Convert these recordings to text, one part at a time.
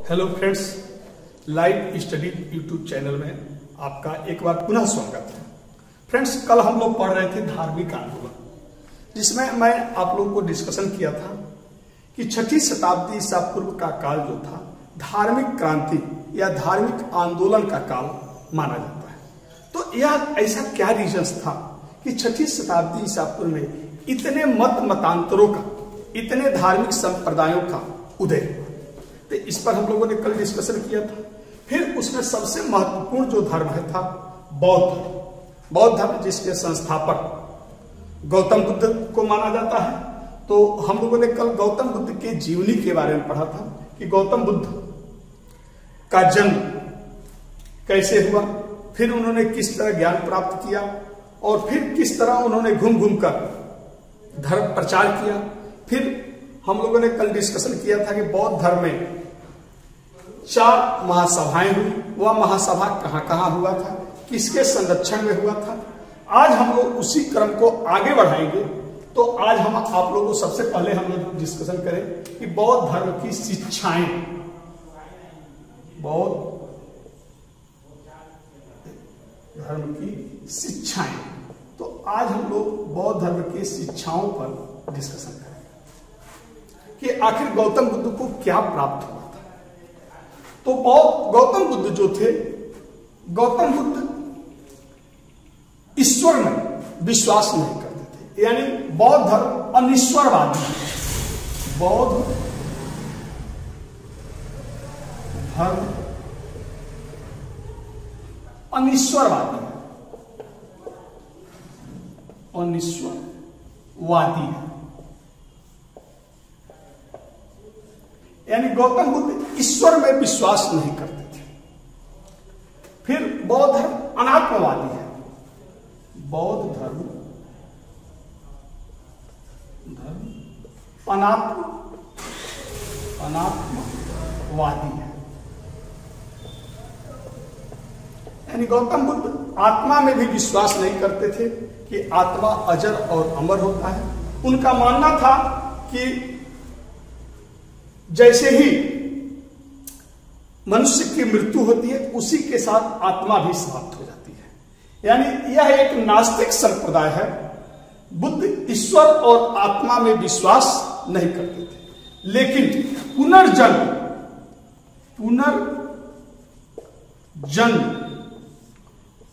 Hello friends, live study YouTube channel में आपका एक बार पुनः स्वागत है। फ्रेंड्स, कल हम लोग पढ़ रहे थे धार्मिक आंदोलन, जिसमें मैं आप लोगों को डिस्कशन किया था कि 6ठी शताब्दी ईसा पूर्व का काल जो था धार्मिक क्रांति या धार्मिक आंदोलन का काल माना जाता है। तो यह ऐसा क्या रीजंस था कि 6ठी शताब्दी ईसा पूर्व में इतने मतांतरों का, इतने धार्मिक संप्रदायों का उदय हुआ। तो इस पर हम लोगों ने कल डिस्कशन किया था। फिर उसमें सबसे महत्वपूर्ण जो धर्म है था बौद्ध धर्म। बौद्ध धर्म जिसके संस्थापक गौतम बुद्ध को माना जाता है। तो हम लोगों ने कल गौतम बुद्ध के जीवनी के बारे में पढ़ा था कि गौतम बुद्ध का जन्म कैसे हुआ, फिर उन्होंने किस तरह ज्ञान प्राप्त किया और फिर किस तरह उन्होंने घूम घूम कर धर्म प्रचार किया। फिर हम लोगों ने कल डिस्कशन किया था कि बौद्ध धर्म में 4 महासभाएं हुई। वह महासभा कहां कहां हुआ था, किसके संरक्षण में हुआ था। आज हम लोग उसी क्रम को आगे बढ़ाएंगे। तो आज हम आप लोगों को सबसे पहले हम लोग डिस्कशन करें कि बौद्ध धर्म की शिक्षाएं, बौद्ध धर्म की शिक्षाएं। तो आज हम लोग बौद्ध धर्म की शिक्षाओं पर डिस्कशन करेंगे कि आखिर गौतम बुद्ध को क्या प्राप्त हुआ था। तो गौतम बुद्ध जो थे, गौतम बुद्ध ईश्वर में विश्वास नहीं करते थे, यानी बौद्ध धर्म अनिश्वरवादी है। बौद्ध धर्म अनिश्वरवादी है, अनिश्वरवादी है। यानी गौतम बुद्ध ईश्वर में विश्वास नहीं करते थे। फिर बौद्ध धर्म अनात्मवादी है। बौद्ध धर्म अनात्मवादी है। यानी गौतम बुद्ध आत्मा में भी विश्वास नहीं करते थे कि आत्मा अजर और अमर होता है। उनका मानना था कि जैसे ही मनुष्य की मृत्यु होती है उसी के साथ आत्मा भी समाप्त हो जाती है। यानी यह एक नास्तिक संप्रदाय है। बुद्ध ईश्वर और आत्मा में विश्वास नहीं करते थे, लेकिन पुनर्जन्म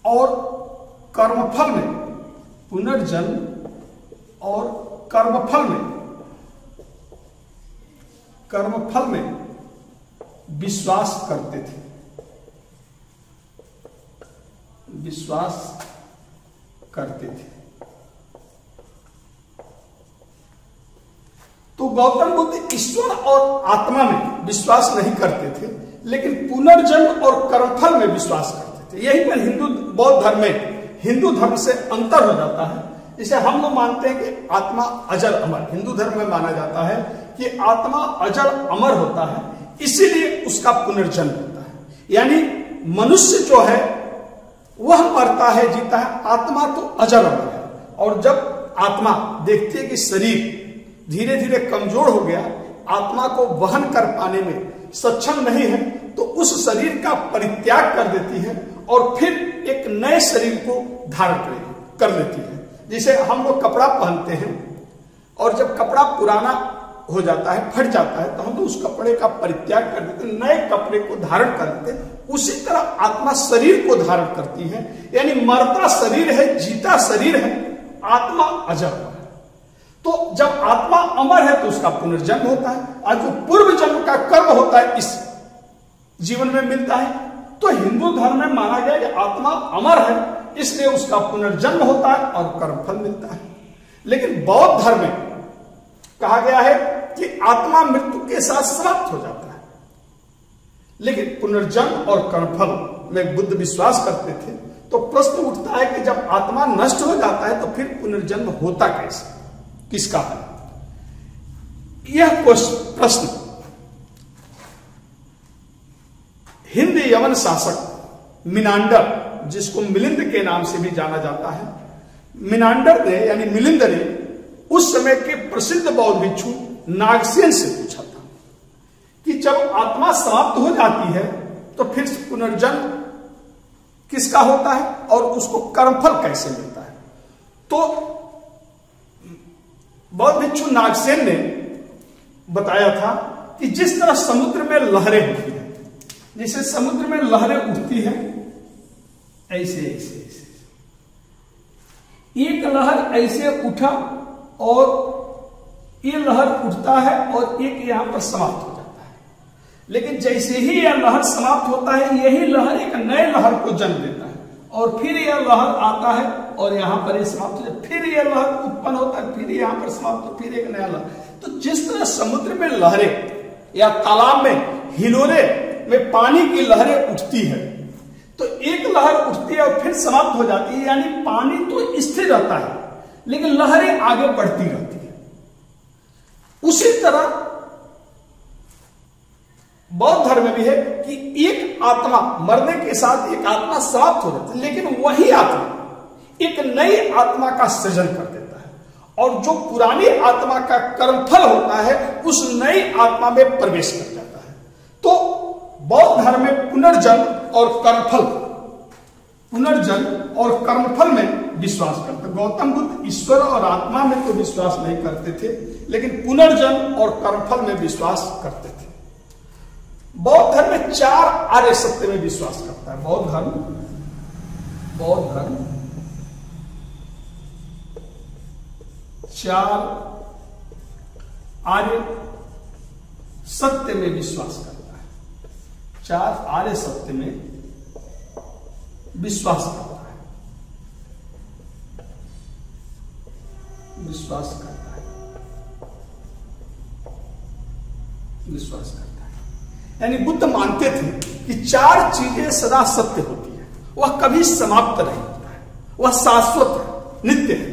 और कर्मफल में, पुनर्जन्म और कर्मफल में विश्वास करते थे। तो गौतम बुद्ध ईश्वर और आत्मा में विश्वास नहीं करते थे, लेकिन पुनर्जन्म और कर्मफल में विश्वास करते थे। यही पर बौद्ध धर्म में हिंदू धर्म से अंतर हो जाता है। जिसे हम लोग मानते हैं कि आत्मा अजर अमर, हिंदू धर्म में माना जाता है कि आत्मा अजर अमर होता है, इसीलिए उसका पुनर्जन्म होता है। यानी मनुष्य जो है वह मरता है, जीता है, आत्मा तो अजर अमर है। और जब आत्मा देखती है कि शरीर धीरे धीरे कमजोर हो गया, आत्मा को वहन कर पाने में सक्षम नहीं है, तो उस शरीर का परित्याग कर देती है और फिर एक नए शरीर को धारण कर लेती है। जैसे हम लोग कपड़ा पहनते हैं और जब कपड़ा पुराना हो जाता है, फट जाता है, तो हम लोग उस कपड़े का परित्याग कर देते हैं, नए कपड़े को धारण कर लेते हैं। उसी तरह आत्मा शरीर को धारण करती है। यानी मरता शरीर है, जीता शरीर है, आत्मा अजर है। तो जब आत्मा अमर है तो उसका पुनर्जन्म होता है, और जो पूर्व जन्म का कर्म होता है इस जीवन में मिलता है। तो हिंदू धर्म में माना गया कि आत्मा अमर है, इसलिए उसका पुनर्जन्म होता है और कर्मफल मिलता है। लेकिन बौद्ध धर्म में कहा गया है कि आत्मा मृत्यु के साथ समाप्त हो जाता है, लेकिन पुनर्जन्म और कर्मफल में बुद्ध विश्वास करते थे। तो प्रश्न उठता है कि जब आत्मा नष्ट हो जाता है तो फिर पुनर्जन्म होता कैसे, किसका है? यह प्रश्न हिंद यवन शासक मिनांडर, जिसको मिलिंद के नाम से भी जाना जाता है, मिनांडर ने यानी मिलिंद ने उस समय के प्रसिद्ध बौद्ध भिक्षु नागसेन से पूछा था कि जब आत्मा समाप्त हो जाती है तो फिर पुनर्जन्म किसका होता है और उसको कर्मफल कैसे मिलता है। तो बौद्ध भिक्षु नागसेन ने बताया था कि जिस तरह समुद्र में लहरें होती हैं, जैसे समुद्र में लहरें उठती हैं ऐसे ऐसे ऐसे, एक लहर ऐसे उठा और ये लहर उठता है और एक यहां पर समाप्त हो जाता है, लेकिन जैसे ही यह लहर समाप्त होता है यही लहर एक नए लहर को जन्म देता है और फिर यह लहर आता है और यहां पर समाप्त हो जाता है, फिर यह लहर उत्पन्न होता है, फिर यहां पर समाप्त हो, फिर एक नया लहर। तो जिस तरह समुद्र में लहरें या तालाब में हिलोरे में पानी की लहरें उठती है, तो एक लहर उठती है और फिर समाप्त हो जाती है, यानी पानी तो स्थिर रहता है लेकिन लहरें आगे बढ़ती रहती है। उसी तरह बौद्ध धर्म में भी है कि एक आत्मा मरने के साथ एक आत्मा समाप्त हो जाती है, लेकिन वही आत्मा एक नई आत्मा का सृजन कर देता है और जो पुरानी आत्मा का कर्मफल होता है उस नई आत्मा में प्रवेश कर जाता है। तो बौद्ध धर्म में पुनर्जन्म और कर्मफल में विश्वास करते। गौतम बुद्ध ईश्वर और आत्मा में तो विश्वास नहीं करते थे, लेकिन पुनर्जन्म और कर्मफल में विश्वास करते थे। बौद्ध धर्म में 4 आर्य सत्य में विश्वास करता है। बौद्ध धर्म 4 आर्य सत्य में विश्वास करता है। 4 आर्य सत्य में विश्वास करता है। यानी बुद्ध मानते थे कि 4 चीजें सदा सत्य होती है, वह कभी समाप्त नहीं होता है, वह शाश्वत है, नित्य है।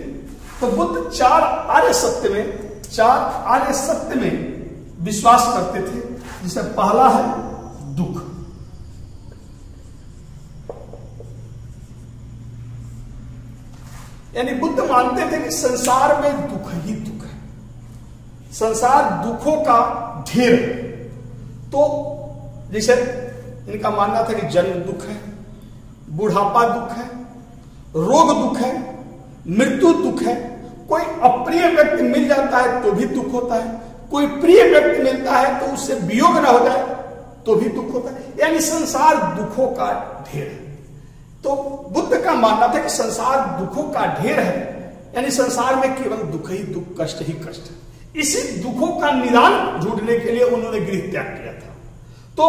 तो बुद्ध 4 आर्य सत्य में विश्वास करते थे, जिसे पहला है दुख। यानी बुद्ध मानते थे कि संसार में दुख ही दुख है, संसार दुखों का ढेर है। तो जैसे इनका मानना था कि जन्म दुख है, बुढ़ापा दुख है, रोग दुख है, मृत्यु दुख है, कोई अप्रिय व्यक्ति मिल जाता है तो भी दुख होता है, कोई प्रिय व्यक्ति मिलता है तो उससे वियोग न हो जाए तो भी दुख होता है। यानी संसार दुखों का ढेर है। तो बुद्ध का मानना था कि संसार दुखों का ढेर है, यानी संसार में केवल दुख ही दुख, कष्ट ही कष्ट है। इसी दुखों का निदान ढूंढने के लिए उन्होंने गृह त्याग किया था। तो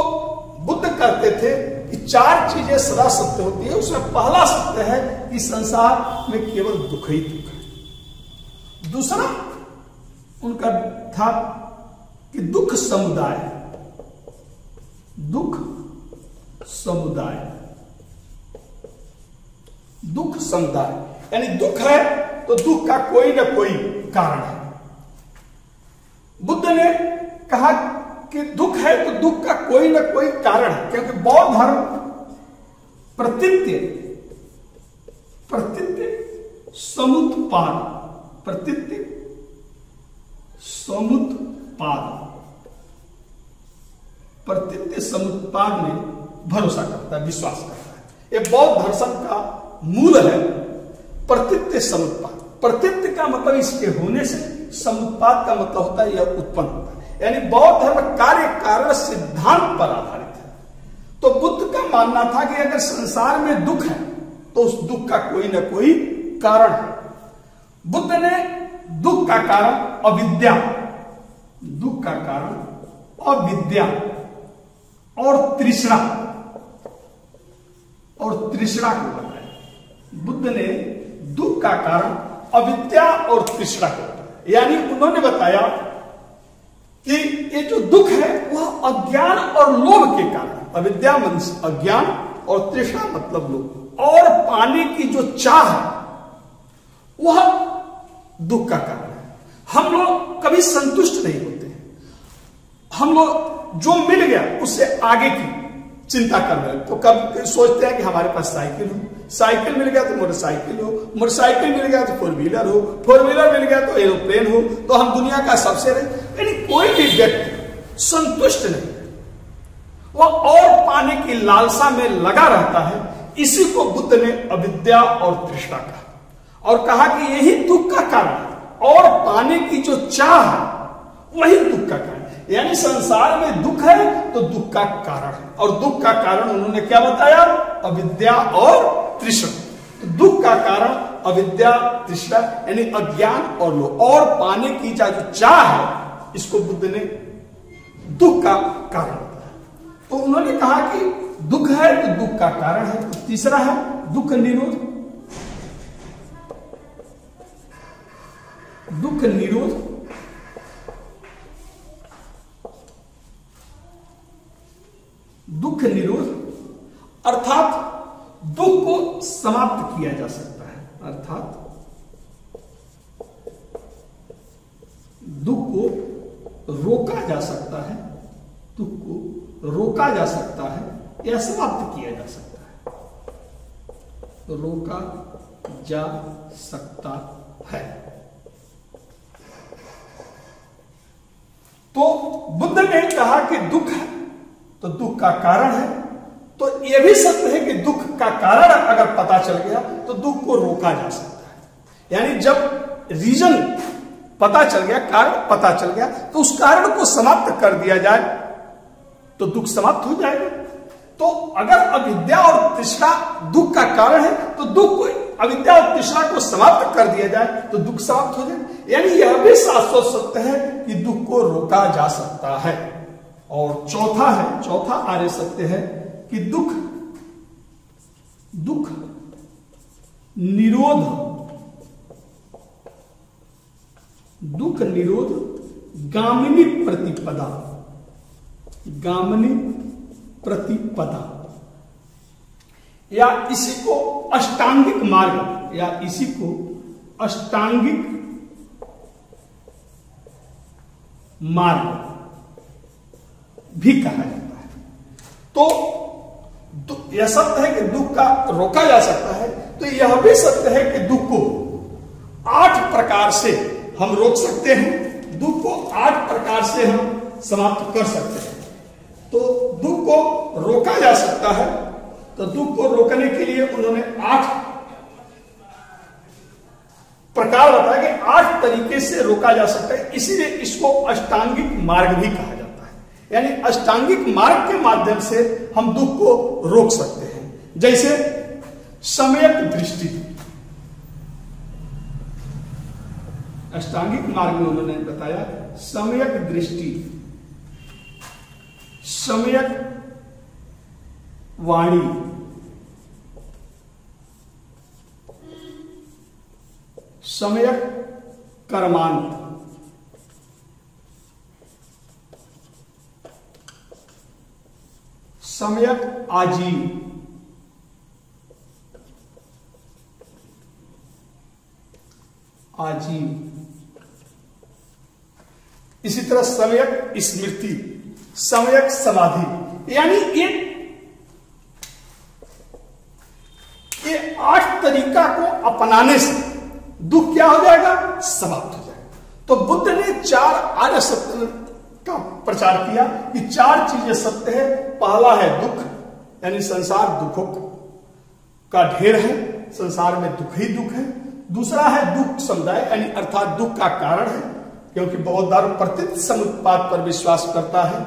बुद्ध कहते थे कि 4 चीजें सदा सत्य होती है, उसमें पहला सत्य है कि संसार में केवल दुख ही दुख है। दूसरा उनका था कि दुख समुदाय यानी दुख है तो दुख का कोई ना कोई कारण है। बुद्ध ने कहा कि दुख है तो दुख का कोई ना कोई कारण है, क्योंकि बौद्ध धर्म प्रतीत्य समुत्पाद में भरोसा करता है, विश्वास करता है। यह बौद्ध दर्शन का मूल है, प्रतीत्य समुत्पाद। प्रतीत्य का मतलब इसके होने से, समुत्पाद का मतलब होता है यह उत्पन्न होता है। यानी बौद्ध धर्म कार्य कारण सिद्धांत पर आधारित है। तो बुद्ध का मानना था कि अगर संसार में दुख है तो उस दुख का कोई ना कोई कारण है। बुद्ध ने दुख का कारण अविद्या और तृष्णा को बताया। बुद्ध ने दुख का कारण अविद्या और तृष्णा को बताया। यानी उन्होंने बताया कि ये जो दुख है वह अज्ञान और लोभ के कारण, अविद्या मनुष्य अज्ञान और तृष्णा मतलब लोभ, और पाने की जो चाह है वह दुख का कारण है। हम लोग कभी संतुष्ट नहीं होते हैं, हम लोग जो मिल गया उससे आगे की चिंता कर रहे हैं। तो कब सोचते हैं कि हमारे पास साइकिल हो, साइकिल मिल गया तो मोटरसाइकिल हो, मोटरसाइकिल मिल गया तो 4 व्हीलर हो, 4 व्हीलर मिल गया तो एरोप्लेन हो, तो हम दुनिया का सबसे यानी कोई भी व्यक्ति संतुष्ट नहीं। पाने की लालसा में लगा रहता है, इसी को बुद्ध ने अविद्या और तृष्णा कहा और कहा कि यही दुख का कारण है और पाने की जो चाह है वही दुख का कारण है। यानी संसार में दुख है तो दुख का कारण है, और दुख का कारण उन्होंने क्या बताया? अविद्या और तृष्णा। तो दुख का कारण अविद्या, तृष्णा यानी अज्ञान और लोभ, और पाने की जो चाह है इसको बुद्ध ने दुख का कारण बताया। तो उन्होंने कहा कि दुख है तो दुख का कारण है। तो तीसरा है दुख निरोध। दुख निरोध दुख निरोध अर्थात दुख को समाप्त किया जा सकता है, अर्थात दुख को रोका जा सकता है, दुख को रोका जा सकता है या समाप्त किया जा सकता है, रोका जा सकता है। तो बुद्ध ने कहा कि दुख है तो दुख का कारण है, तो यह भी सत्य है कि दुख का कारण अगर पता चल गया तो दुख को रोका जा सकता है। यानी जब रीजन पता चल गया, कारण पता चल गया, तो उस कारण को समाप्त कर दिया जाए तो दुख समाप्त हो जाएगा। तो अगर अविद्या और तृष्णा दुख का कारण है तो दुख को, अविद्या और तृष्णा को समाप्त कर दिया जाए तो दुख समाप्त हो जाए। यानी यह भी शाश्वत सत्य है कि दुख को रोका जा सकता है। और चौथा आर्य सत्य है कि दुख निरोध गामिनी प्रतिपदा या इसी को अष्टांगिक मार्ग या इसी को अष्टांगिक मार्ग भी कहा जाता है। तो यह सत्य है कि दुख का रोका जा सकता है, तो यह भी सत्य है कि दुख को 8 प्रकार से हम रोक सकते हैं, दुख को 8 प्रकार से हम समाप्त कर सकते हैं। तो दुख को रोका जा सकता है, तो दुख को रोकने के लिए उन्होंने 8 प्रकार बताया कि 8 तरीके से रोका जा सकता है, इसीलिए इसको अष्टांगिक मार्ग भी कहा जाता है। यानी अष्टांगिक मार्ग के माध्यम से हम दुख को रोक सकते हैं। जैसे सम्यक दृष्टि, अष्टांगिक मार्ग में उन्होंने बताया सम्यक दृष्टि, सम्यक वाणी, सम्यक कर्मांत, सम्यक आजीव, इसी तरह सम्यक स्मृति, सम्यक समाधि। यानी ये 8 तरीका को अपनाने से दुख क्या हो जाएगा? समाप्त हो जाएगा। तो बुद्ध ने 4 आर्य सत्य का प्रचार किया कि 4 चीजें सत्य है। पहला है दुख, यानी संसार दुखों का ढेर है, संसार में दुख ही दुख है। दूसरा है दुख समुदाय, यानी अर्थात दुख का कारण है, क्योंकि बौद्ध धर्म प्रतीत समुत्पाद पर विश्वास करता है।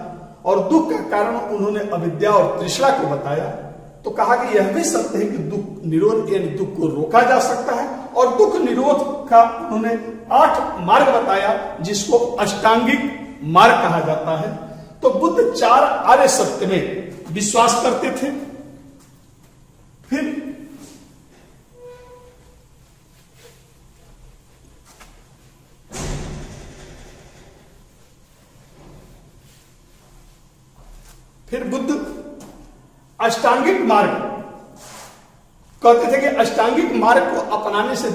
और दुख का कारण उन्होंने अविद्या और तृष्णा को बताया। तो कहा कि यह भी सत्य है कि दुख निरोध यानी दुख को रोका जा सकता है, और दुख निरोध का उन्होंने 8 मार्ग बताया, जिसको अष्टांगिक मार्ग कहा जाता है। तो बुद्ध 4 आर्य सत्य में विश्वास करते थे। फिर बुद्ध अष्टांगिक मार्ग कहते थे कि अष्टांगिक मार्ग को अपनाने से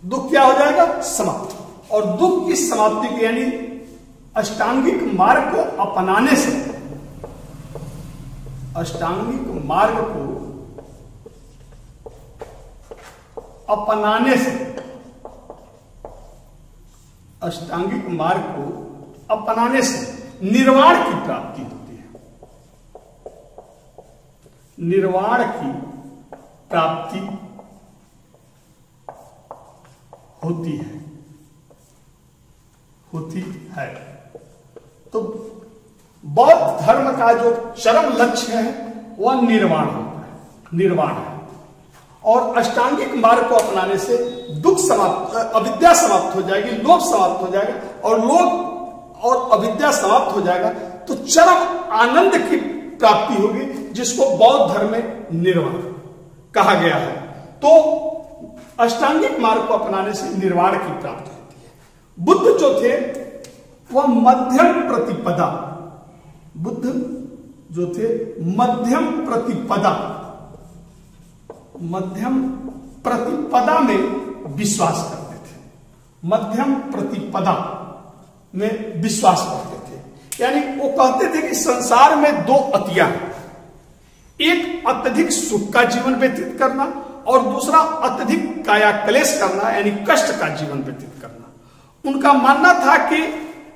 दुख क्या हो जाएगा? समाप्त। और दुख की समाप्ति की यानी अष्टांगिक मार्ग को अपनाने से, अष्टांगिक मार्ग को अपनाने से, अष्टांगिक मार्ग को अपनाने से निर्वाण की प्राप्ति होती है। निर्वाण की प्राप्ति होती है। तो बौद्ध धर्म का जो चरम लक्ष्य है वह निर्वाण होता है, निर्वाण है। और अष्टांगिक मार्ग को अपनाने से दुख समाप्त, अविद्या समाप्त हो जाएगी, लोभ समाप्त हो जाएगा, और लोभ और अविद्या समाप्त हो जाएगा तो चरम आनंद की प्राप्ति होगी, जिसको बौद्ध धर्म में निर्वाण कहा गया है। तो अष्टांगिक मार्ग को अपनाने से निर्वाण की प्राप्ति होती है। बुद्ध जो थे वह मध्यम प्रतिपदा, बुद्ध जो थे मध्यम प्रतिपदा में विश्वास करते थे, मध्यम प्रतिपदा में विश्वास करते थे। यानी वो कहते थे कि संसार में दो अतियां हैं, एक अत्यधिक सुख का जीवन व्यतीत करना और दूसरा अत्यधिक काया क्लेश करना, यानी कष्ट का जीवन व्यतीत करना। उनका मानना था कि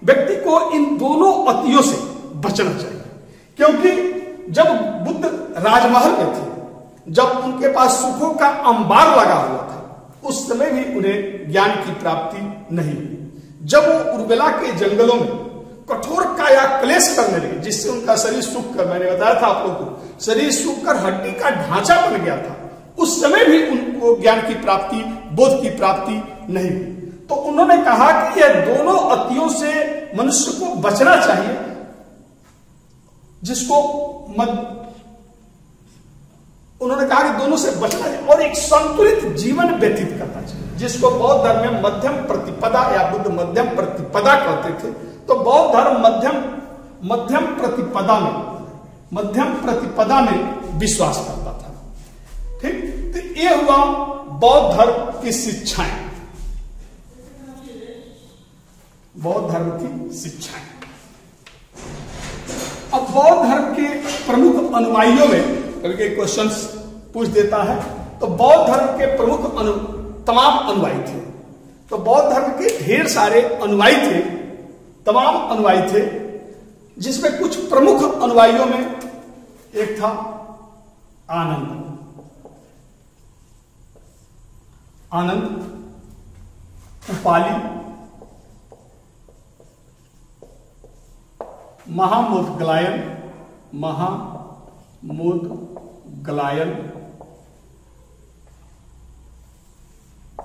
व्यक्ति को इन दोनों अतियों से बचना चाहिए, क्योंकि जब बुद्ध राजमहल में थे, जब उनके पास सुखों का अंबार लगा हुआ था, उस समय भी उन्हें ज्ञान की प्राप्ति नहीं हुई। जब वो उर्मिला के जंगलों में कठोर काया क्लेश करने लगे, जिससे उनका शरीर सूख कर, मैंने बताया था आप लोगों को, शरीर सूख कर हड्डी का ढांचा बन गया था, उस समय भी उनको ज्ञान की प्राप्ति, बोध की प्राप्ति नहीं हुई। तो उन्होंने कहा कि यह दोनों अतियों से मनुष्य को बचना चाहिए, जिसको उन्होंने कहा कि दोनों से बचना चाहिए और एक संतुलित जीवन व्यतीत करना चाहिए, जिसको बौद्ध धर्म में मध्यम प्रतिपदा या बुद्ध मध्यम प्रतिपदा कहते थे। तो बौद्ध धर्म मध्यम प्रतिपदा में विश्वास करता था। ठीक, तो ये हुआ बौद्ध धर्म की शिक्षाएं, बौद्ध धर्म की शिक्षाएं। अब बौद्ध धर्म के प्रमुख अनुयायियों में कभी कभी क्वेश्चन पूछ देता है, तो बौद्ध धर्म के प्रमुख तमाम अनुयायी थे। तो बौद्ध धर्म के ढेर सारे अनुयायी थे, तमाम अनुयायी थे, जिसमें कुछ प्रमुख अनुयायियों में एक था आनंद, उपाली, महामोदगलायन,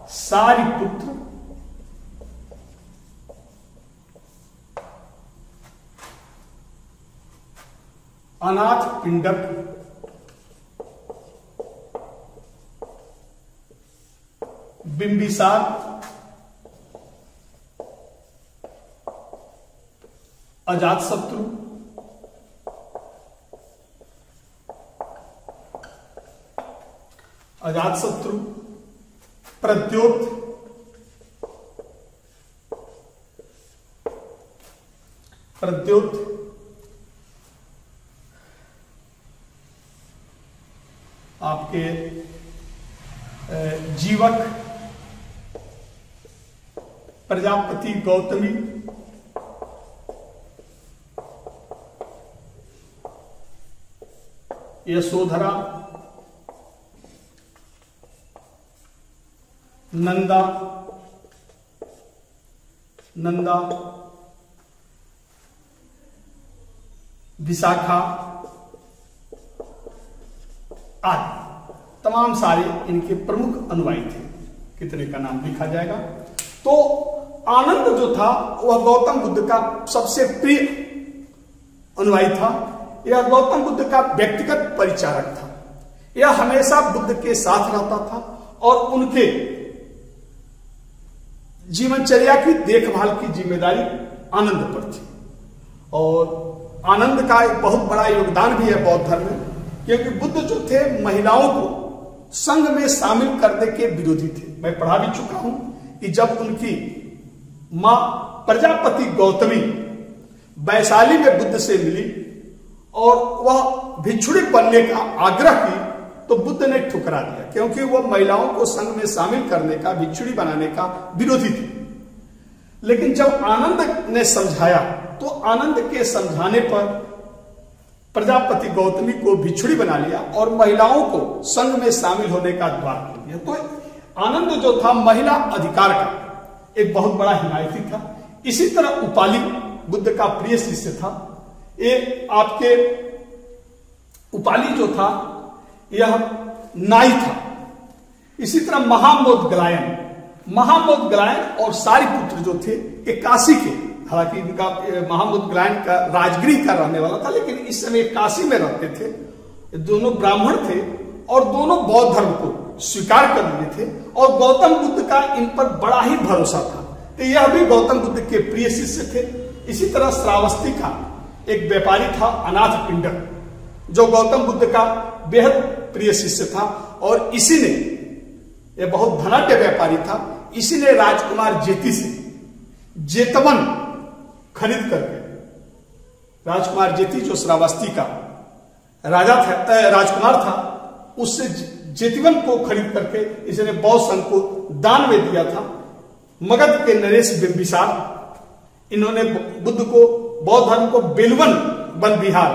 सारिपुत्र, अनाथ पिंडक, बिंबिसार, अजातशत्रु, प्रद्योत, आपके जीवक, प्रजापति गौतमी, यशोधरा, नंदा, विशाखा आदि तमाम सारे इनके प्रमुख अनुयायी थे। कितने का नाम लिखा जाएगा। तो आनंद जो था वह गौतम बुद्ध का सबसे प्रिय अनुयायी था। यह गौतम बुद्ध का व्यक्तिगत परिचारक था। यह हमेशा बुद्ध के साथ रहता था और उनके जीवनचर्या की देखभाल की जिम्मेदारी आनंद पर थी। और आनंद का एक बहुत बड़ा योगदान भी है बौद्ध धर्म में, क्योंकि बुद्ध जो थे महिलाओं को संघ में शामिल करने के विरोधी थे। मैं पढ़ा भी चुका हूं कि जब उनकी मां प्रजापति गौतमी वैशाली में बुद्ध से मिली और वह भिक्षुणी बनने का आग्रह की तो बुद्ध ने ठुकरा दिया, क्योंकि वह महिलाओं को संघ में शामिल करने का, भिक्षुणी बनाने का विरोधी थी। लेकिन जब आनंद ने समझाया तो आनंद के समझाने पर प्रजापति गौतमी को भिक्षुड़ी बना लिया और महिलाओं को संघ में शामिल होने का द्वार खोल दिया। तो आनंद जो था महिला अधिकार का एक बहुत बड़ा हिमायती था। इसी तरह उपाली बुद्ध का प्रिय शिष्य था। ये आपके उपाली जो था यह नाई था। इसी तरह महामोदग्लायन और सारिपुत्र जो थे ये काशी के, हालांकि इनका महामोदग्लायन का राजगृह का रहने वाला था, लेकिन इस समय काशी में रहते थे। दोनों ब्राह्मण थे और दोनों बौद्ध धर्म को स्वीकार कर लिए थे और गौतम बुद्ध का इन पर बड़ा ही भरोसा था। तो यह भी गौतम बुद्ध के प्रिय शिष्य थे। इसी तरह श्रावस्ती का एक व्यापारी था अनाथ पिंडर, जो गौतम बुद्ध का बेहद प्रिय शिष्य था और इसी ने, यह बहुत धनाढ्य व्यापारी था, इसी ने राजकुमार जेती से जेतवन खरीद करके, राजकुमार जेती जो श्रावस्ती का राजा था, राजकुमार था, उससे जेतीवन को खरीद करके इसने बौद्ध संघ को दान में दिया था। मगध के नरेश बिंबिसार, इन्होंने बुद्ध को, बौद्ध धर्म को बेलवन वन विहार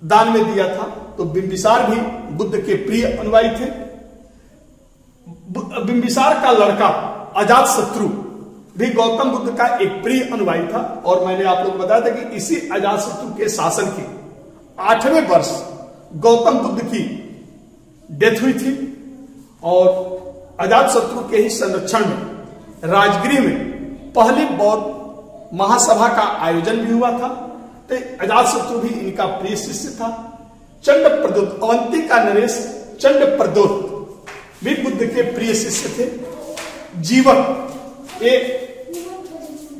दान में दिया था। तो बिंबिसार भी बुद्ध के प्रिय अनुयायी थे। बिंबिसार का लड़का अजातशत्रु भी गौतम बुद्ध का एक प्रिय अनुयायी था। और मैंने आप लोग बताया था कि इसी अजातशत्रु के शासन के 8वें वर्ष गौतम बुद्ध की डेथ हुई थी और अजातशत्रु के ही संरक्षण में राजगृह में पहली बौद्ध महासभा का आयोजन भी हुआ था। तो अजातशत्रु भी इनका प्रिय शिष्य था। चंड प्रदोत, अवंती का नरेश चंड प्रदोत भी बुद्ध के प्रिय शिष्य थे। जीवक, एक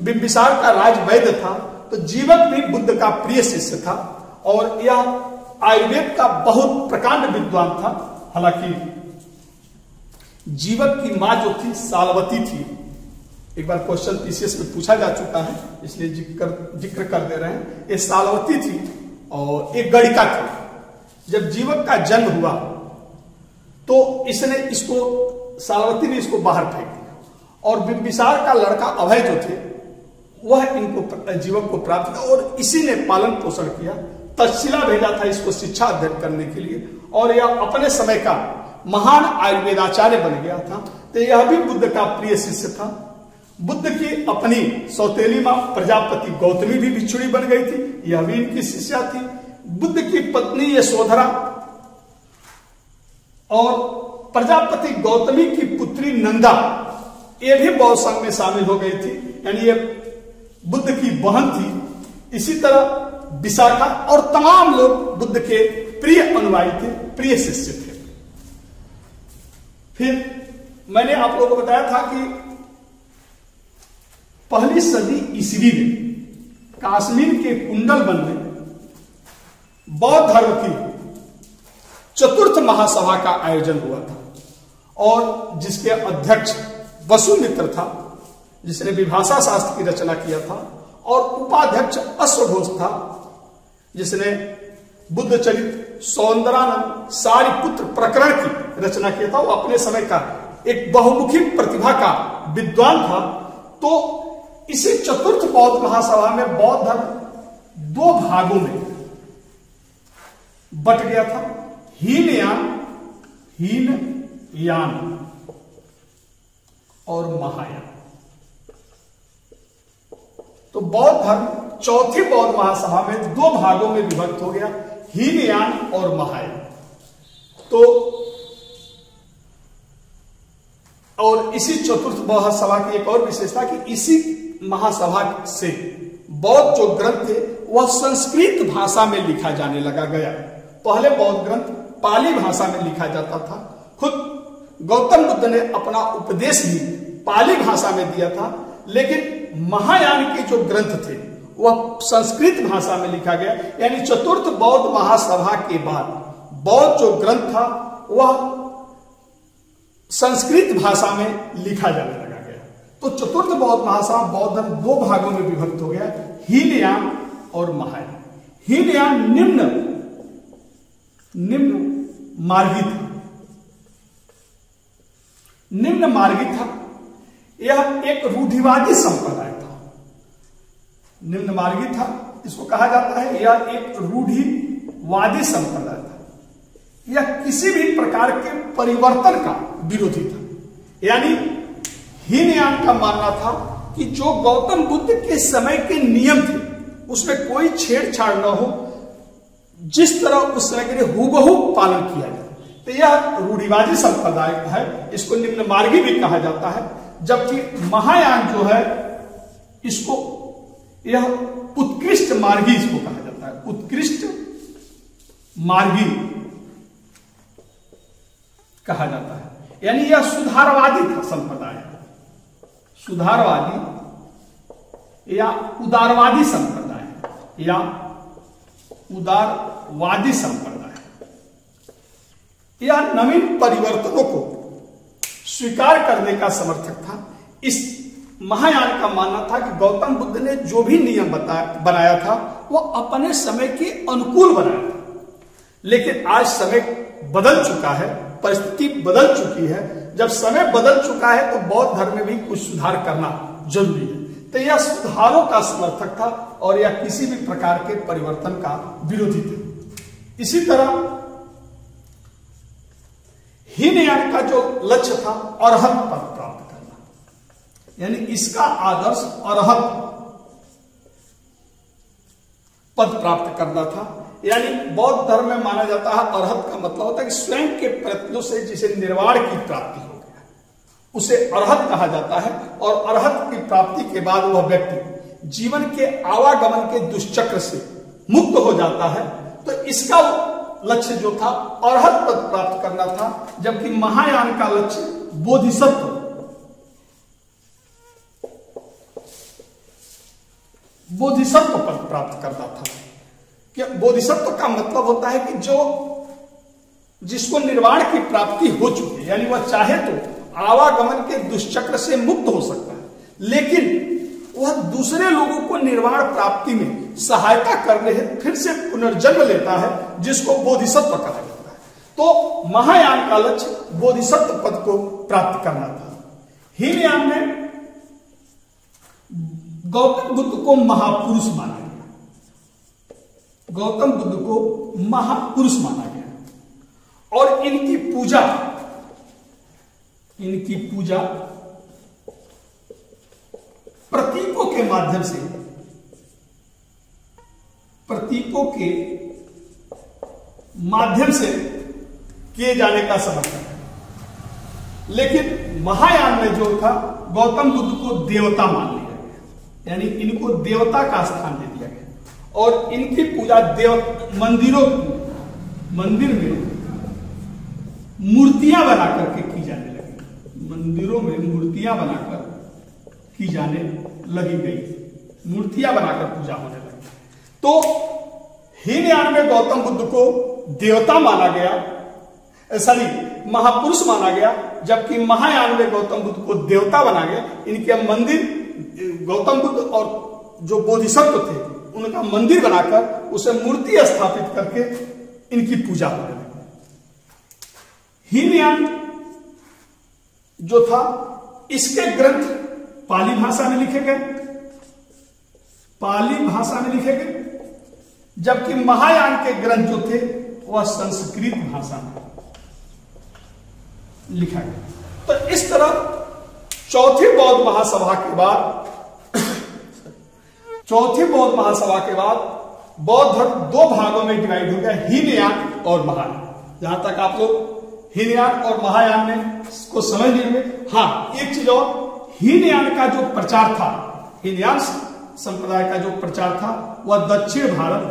बिंबिसार का राजवैद्य था, तो जीवक भी बुद्ध का प्रिय शिष्य था और यह आयुर्वेद का बहुत प्रकांड विद्वान था। हालांकि जीवक की मां जो थी सालवती थी। एक बार क्वेश्चन पीसीएस में पूछा जा चुका है, इसलिए जिक्र कर दे रहे हैं। ये सालवती थी और एक गणिका थी। जब जीवक का जन्म हुआ तो इसने इसको, सालवती ने इसको बाहर फेंक दिया और बिंबिसार का लड़का अभय जो थे वह इनको, जीवक को प्राप्त किया और इसी ने पालन पोषण किया। तक्षशिला भेजा था इसको शिक्षा अध्ययन करने के लिए और यह अपने समय का महान आयुर्वेदाचार्य बन गया था। तो यह भी बुद्ध का प्रिय शिष्य था। बुद्ध की अपनी सौतेली मां प्रजापति गौतमी भी भिक्षुड़ी बन गई थी, यह भी इनकी शिष्या थी। बुद्ध की पत्नी यशोधरा और प्रजापति गौतमी की पुत्री नंदा, ये भी बौद्ध संघ में शामिल हो गई थी, यानी ये बुद्ध की बहन थी। इसी तरह विशाखा और तमाम लोग बुद्ध के प्रिय अनुयायी थे, प्रिय शिष्य थे। फिर मैंने आप लोगों को बताया था कि पहली सदी ईस्वी में कश्मीर के कुंडल वन में बौद्ध धर्म की चतुर्थ महासभा का आयोजन हुआ था और जिसके अध्यक्ष वसुमित्र था, जिसने विभाषा शास्त्र की रचना किया था, और उपाध्यक्ष अश्वघोष था, जिसने बुद्ध चरित, सौंदरानंद, सारिपुत्र प्रकरण की रचना किया था। वो अपने समय का एक बहुमुखी प्रतिभा का विद्वान था। तो इसी चतुर्थ बौद्ध महासभा में बौद्ध धर्म 2 भागों में बट गया था, हीनयान और महायान। तो बौद्ध धर्म चौथी बौद्ध महासभा में 2 भागों में विभक्त हो गया, हीनयान और महायान। तो और इसी चतुर्थ महासभा की एक और विशेषता कि इसी महासभा से बौद्ध जो ग्रंथ थे वह संस्कृत भाषा में लिखा जाने लगा गया। पहले बौद्ध ग्रंथ पाली भाषा में लिखा जाता था। खुद गौतम बुद्ध ने अपना उपदेश भी पाली भाषा में दिया था, लेकिन महायान के जो ग्रंथ थे वह संस्कृत भाषा में लिखा गया। यानी चतुर्थ बौद्ध महासभा के बाद बौद्ध जो ग्रंथ था वह संस्कृत भाषा में लिखा जाने लगा गया। तो चतुर्थ बौद्ध महासभा बौद्ध धर्म 2 भागों में विभक्त हो गया, हीनयान और महायान। हीनयान निम्न मार्गी था। यह एक रूढ़िवादी संप्रदाय था। निम्न मार्गी था, इसको कहा जाता है यह एक वादी संप्रदाय था। यह किसी भी प्रकार के परिवर्तन का विरोधी था। यानी हीनयान का मानना था कि जो गौतम बुद्ध के समय के नियम थे उसमें कोई छेड़छाड़ न हो, जिस तरह उस समय के लिए हूबहू पालन किया जाए। तो यह रूढ़िवादी संप्रदाय है, इसको निम्न मार्गी भी कहा जाता है। जबकि महायान जो है इसको यह उत्कृष्ट मार्गी इसको कहा जाता है, उत्कृष्ट मार्गी कहा जाता है। यानी यह सुधारवादी था संप्रदाय, सुधारवादी या उदारवादी संप्रदाय या उदारवादी संप्रदाय। यह नवीन परिवर्तनों को स्वीकार करने का समर्थक था। इस महायान का मानना था कि गौतम बुद्ध ने जो भी नियम बनाया था वह अपने समय के अनुकूल बनाया था, लेकिन आज समय बदल चुका है, परिस्थिति बदल चुकी है। जब समय बदल चुका है तो बौद्ध धर्म में भी कुछ सुधार करना जरूरी है। तो यह सुधारों का समर्थक था और यह किसी भी प्रकार के परिवर्तन का विरोधी था। इसी तरह हीनयान का जो लक्ष्य था अरहत पद प्राप्त करना, यानी इसका आदर्श अरहत पद प्राप्त करना था। यानी बौद्ध धर्म में माना जाता है अरहत का मतलब होता है कि स्वयं के प्रयत्नों से जिसे निर्वाण की प्राप्ति हो गया उसे अरहत कहा जाता है। और अरहत की प्राप्ति के बाद वह व्यक्ति जीवन के आवागमन के दुष्चक्र से मुक्त हो जाता है। तो इसका लक्ष्य जो था अरहत पद प्राप्त करना था, जबकि महायान का लक्ष्य बोधिसत्व पद प्राप्त करना था। कि बोधिसत्व का मतलब होता है कि जो जिसको निर्वाण की प्राप्ति हो चुकी है, यानी वह चाहे तो आवागमन के दुष्चक्र से मुक्त हो सकता है, लेकिन वह दूसरे लोगों को निर्वाण प्राप्ति में सहायता करने हेतु फिर से पुनर्जन्म लेता है, जिसको बोधिसत्व कहा जाता है। तो महायान का लक्ष्य बोधिसत्व पद को प्राप्त करना था। हीनयान में गौतम बुद्ध को महापुरुष माना गया, गौतम बुद्ध को महापुरुष माना गया और इनकी पूजा प्रतीकों के माध्यम से, किए जाने का समर्थन है। लेकिन महायान में जो था गौतम बुद्ध को देवता मान लिया गया, यानी इनको देवता का स्थान दे दिया गया और इनकी पूजा मंदिर में मूर्तियां बना करके की जाने लगी। मंदिरों में मूर्तियां बनाकर की जाने लगी गई, मूर्तियां बनाकर पूजा होने लगी। तो हीनयान में गौतम बुद्ध को देवता माना गया, महापुरुष माना गया, जबकि महायान में गौतम बुद्ध को देवता बना गया। इनके मंदिर गौतम बुद्ध और जो बोधिसत्व थे उनका मंदिर बनाकर उसे मूर्ति स्थापित करके इनकी पूजा होने लगी। हीनयान जो था इसके ग्रंथ पाली भाषा में लिखे गए, जबकि महायान के ग्रंथ जो थे वह संस्कृत भाषा में लिखा गया। तो इस तरह चौथी बौद्ध महासभा के बाद बौद्ध धर्म दो भागों में डिवाइड हो गया, हीनयान और महायान। जहां तक आप लोग हीनयान और महायान में को समझ लेंगे। हाँ, एक चीज और, हीनयान का जो प्रचार था, हीनयान संप्रदाय का जो प्रचार था वह दक्षिण भारत,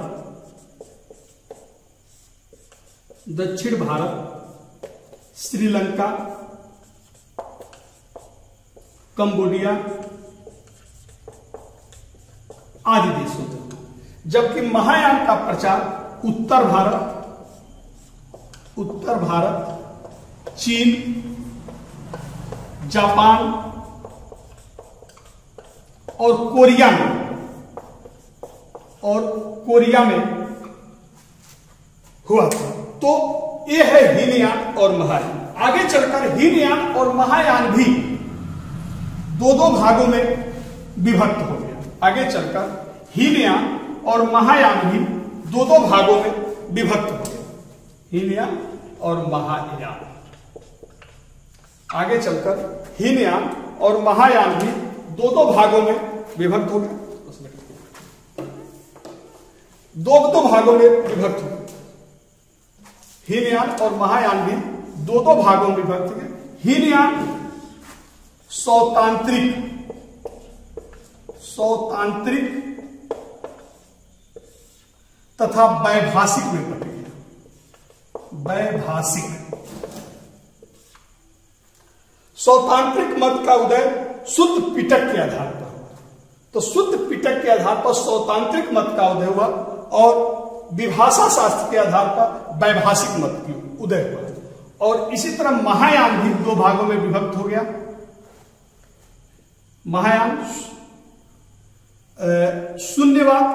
श्रीलंका, कंबोडिया आदि देशों में, जबकि महायान का प्रचार उत्तर भारत, चीन, जापान और कोरिया में हुआ था। तो यह है हीनयान और महायान। आगे चलकर हीनयान और महायान भी दो भागों में विभक्त हो गया। आगे चलकर हीनयान और महायान भी दो भागों में विभक्त हो गया, हीनयान और महायान। आगे चलकर हीनयान और महायान भी दो भागों में विभक्त हो गए, दो भागों में विभक्त हो गए। हीनयान और महायान भी दो भागों में विभक्त हो गए। हीनयान सौतांत्रिक तथा वैभाषिक में बट गया। वैभाषिक सौतांत्रिक मत का उदय शुद्ध पिटक के आधार पर हुआ, तो शुद्ध पिटक के आधार पर सौतांत्रिक मत का उदय हुआ और विभाषा शास्त्र के आधार पर वैभाषिक मत की उदय हुआ। और इसी तरह महायान भी दो भागों में विभक्त हो गया। महायान शून्यवाद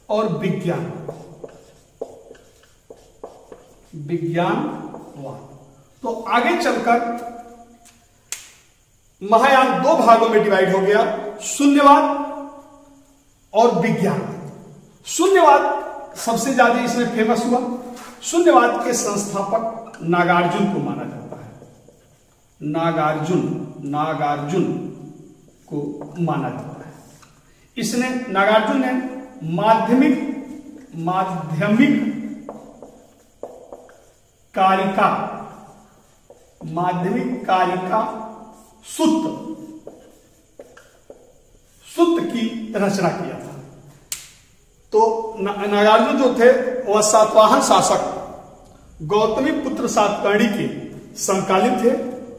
और विज्ञानवाद। तो आगे चलकर महायान दो भागों में डिवाइड हो गया, शून्यवाद और विज्ञानवाद। शून्यवाद सबसे ज्यादा इसमें फेमस हुआ। शून्यवाद के संस्थापक नागार्जुन को माना जाता है, नागार्जुन को माना जाता है। इसने नागार्जुन ने माध्यमिक कारिका सुत्त की रचना किया था। तो नागार्जुन जो थे वह सातवाहन शासक गौतमी पुत्र सातकर्णी के समकालीन थे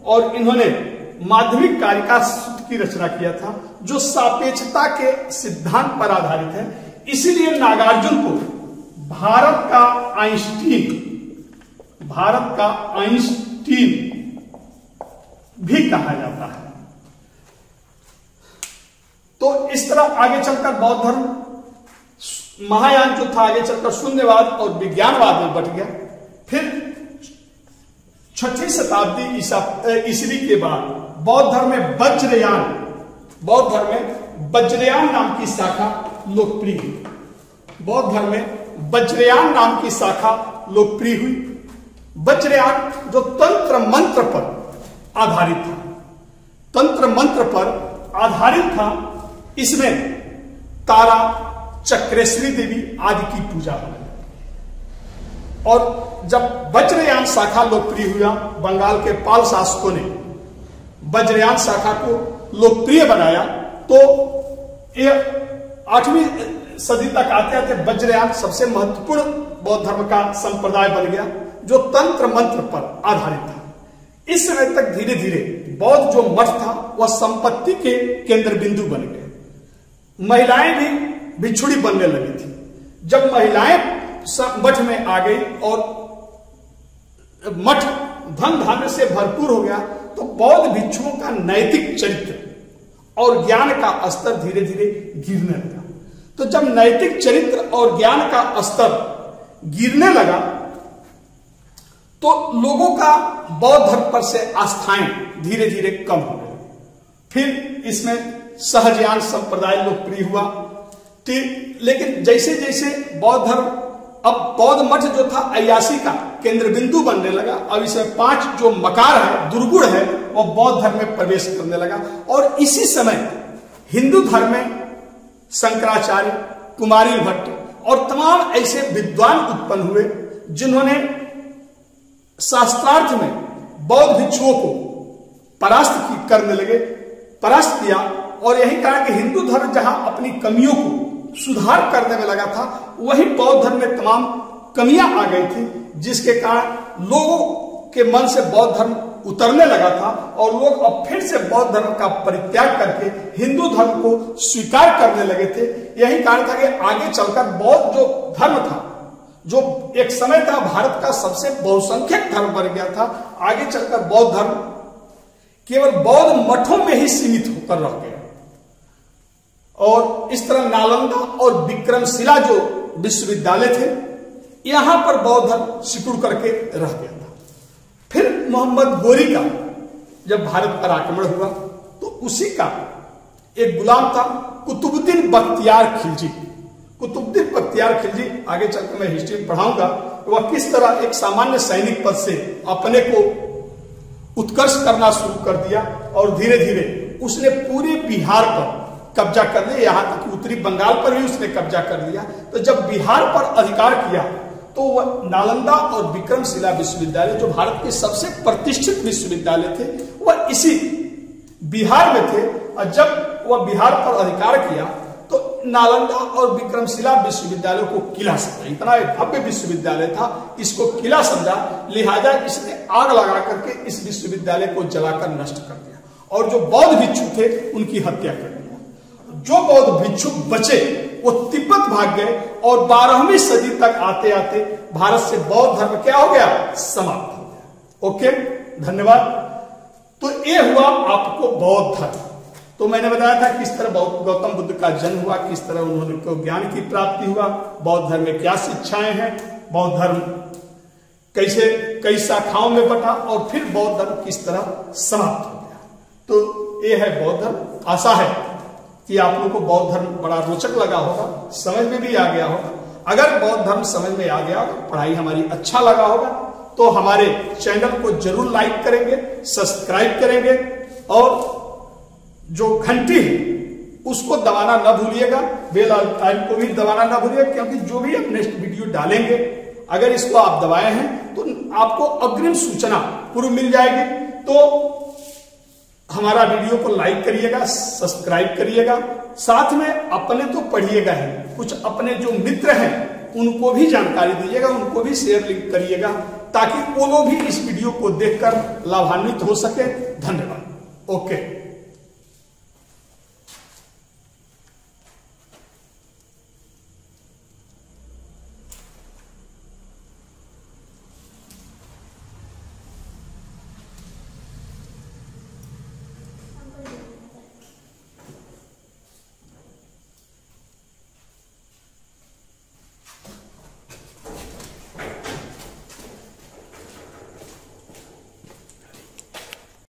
और इन्होंने माध्यमिक कारिका सुत्त की रचना किया था जो सापेक्षता के सिद्धांत पर आधारित है। इसीलिए नागार्जुन को भारत का आइंस्टीन भी कहा जाता है। तो इस तरह आगे चलकर बौद्ध धर्म, महायान जो था आगे चलकर शून्यवाद और विज्ञानवाद में बट गया। फिर 6वीं शताब्दी ईस्वी के बाद बौद्ध धर्म में वज्रयान नाम की शाखा लोकप्रिय हुई। बौद्ध धर्म में वज्रयान नाम की शाखा लोकप्रिय हुई। वज्रयान जो तंत्र मंत्र पर आधारित था, इसमें तारा, चक्रेश्वरी देवी आदि की पूजा हुई। और जब वज्रयान शाखा लोकप्रिय हुआ, बंगाल के पाल शासकों ने वज्रयान शाखा को लोकप्रिय बनाया, तो ये 8वीं सदी तक आते आते वज्रयान सबसे महत्वपूर्ण बौद्ध धर्म का संप्रदाय बन गया जो तंत्र मंत्र पर आधारित था। इस समय तक धीरे धीरे बौद्ध जो मठ था वह संपत्ति के केंद्र बिंदु बन गए। महिलाएं भी भिक्षुणी बनने लगी थी। जब महिलाएं मठ में आ गई और मठ धन धान्य से भरपूर हो गया, तो बौद्ध भिक्षुओं का नैतिक चरित्र और ज्ञान का स्तर धीरे धीरे गिरने लगा। तो जब नैतिक चरित्र और ज्ञान का स्तर गिरने लगा, तो लोगों का बौद्ध धर्म पर से आस्थाएं धीरे धीरे कम हो गई। फिर इसमें सहजयान संप्रदाय लोकप्रिय हुआ। लेकिन जैसे जैसे बौद्ध धर्म, अब बौद्ध मठ जो था अय्यासी का केंद्र बिंदु बनने लगा। अब इसमें 5 जो मकार है, दुर्गुण है, वो बौद्ध धर्म में प्रवेश करने लगा। और इसी समय हिंदू धर्म में शंकराचार्य, कुमारी भट्ट और तमाम ऐसे विद्वान उत्पन्न हुए जिन्होंने शास्त्रार्थ में बौद्ध भिक्षुओं को परास्त किया। और यही कहा कि हिंदू धर्म जहां अपनी कमियों को सुधार करने में लगा था, वहीं बौद्ध धर्म में तमाम कमियां आ गई थी, जिसके कारण लोगों के मन से बौद्ध धर्म उतरने लगा था और लोग अब फिर से बौद्ध धर्म का परित्याग करके हिंदू धर्म को स्वीकार करने लगे थे। यही कारण था कि आगे चलकर बौद्ध जो धर्म था, जो एक समय था भारत का सबसे बहुसंख्यक धर्म बन गया था, आगे चलकर बौद्ध धर्म केवल बौद्ध मठों में ही सीमित होकर रह गया। और इस तरह नालंदा और विक्रमशिला जो विश्वविद्यालय थे, यहां पर बौद्ध धर्म सिकुड़ करके रह गया था। फिर मोहम्मद गोरी का जब भारत पर आक्रमण हुआ, तो उसी का एक गुलाम था कुतुबुद्दीन बख्तियार खिलजी। कुतुबुद्दीन बख्तियार खिलजी, आगे चलकर मैं हिस्ट्री में पढ़ाऊंगा, वह किस तरह एक सामान्य सैनिक पद से अपने को उत्कर्ष करना शुरू कर दिया और धीरे धीरे उसने पूरे बिहार पर कब्जा कर लिया, यहां तक उत्तरी बंगाल पर भी उसने कब्जा कर लिया। तो जब बिहार पर अधिकार किया तो वह नालंदा और विक्रमशिला विश्वविद्यालय, जो भारत के सबसे प्रतिष्ठित विश्वविद्यालय थे, वह इसी बिहार में थे। और जब वह बिहार पर अधिकार किया तो नालंदा और विक्रमशिला विश्वविद्यालय को किला समझा, इतना एक भव्य विश्वविद्यालय था, इसको किला समझा, लिहाजा इसने आग लगा करके इस विश्वविद्यालय को जलाकर नष्ट कर दिया और जो बौद्ध भिक्षु थे उनकी हत्या कर दी। जो बौद्ध भिक्षुक बचे वो तिब्बत भाग गए और 12वीं सदी तक आते आते भारत से बौद्ध धर्म क्या हो गया, समाप्त हो गया। ओके, धन्यवाद। तो ये हुआ आपको बौद्ध धर्म। तो मैंने बताया था किस तरह गौतम बुद्ध का जन्म हुआ, किस तरह उन्होंने को ज्ञान की प्राप्ति हुआ, बौद्ध धर्म में क्या शिक्षाएं हैं, बौद्ध धर्म कैसे कई शाखाओं में बटा और फिर बौद्ध धर्म किस तरह समाप्त हो गया। तो ये है बौद्ध धर्म। आशा है कि आप लोगों को बौद्ध धर्म बड़ा रोचक लगा होगा, समझ में भी आ गया होगा। अगर बौद्ध धर्म समझ में आ गया होगा, पढ़ाई हमारी अच्छा लगा होगा, तो हमारे चैनल को जरूर लाइक करेंगे, सब्सक्राइब करेंगे और जो घंटी है उसको दबाना ना भूलिएगा, बेल आइकन को भी दबाना ना भूलिएगा, क्योंकि जो भी हम नेक्स्ट वीडियो डालेंगे अगर इसको आप दबाए हैं तो आपको अग्रिम सूचना पूर्व मिल जाएगी। तो हमारा वीडियो को लाइक करिएगा, सब्सक्राइब करिएगा, साथ में अपने तो पढ़िएगा ही, कुछ अपने जो मित्र हैं उनको भी जानकारी दीजिएगा, उनको भी शेयर लिंक करिएगा, ताकि वो लोग भी इस वीडियो को देखकर लाभान्वित हो सके। धन्यवाद। ओके।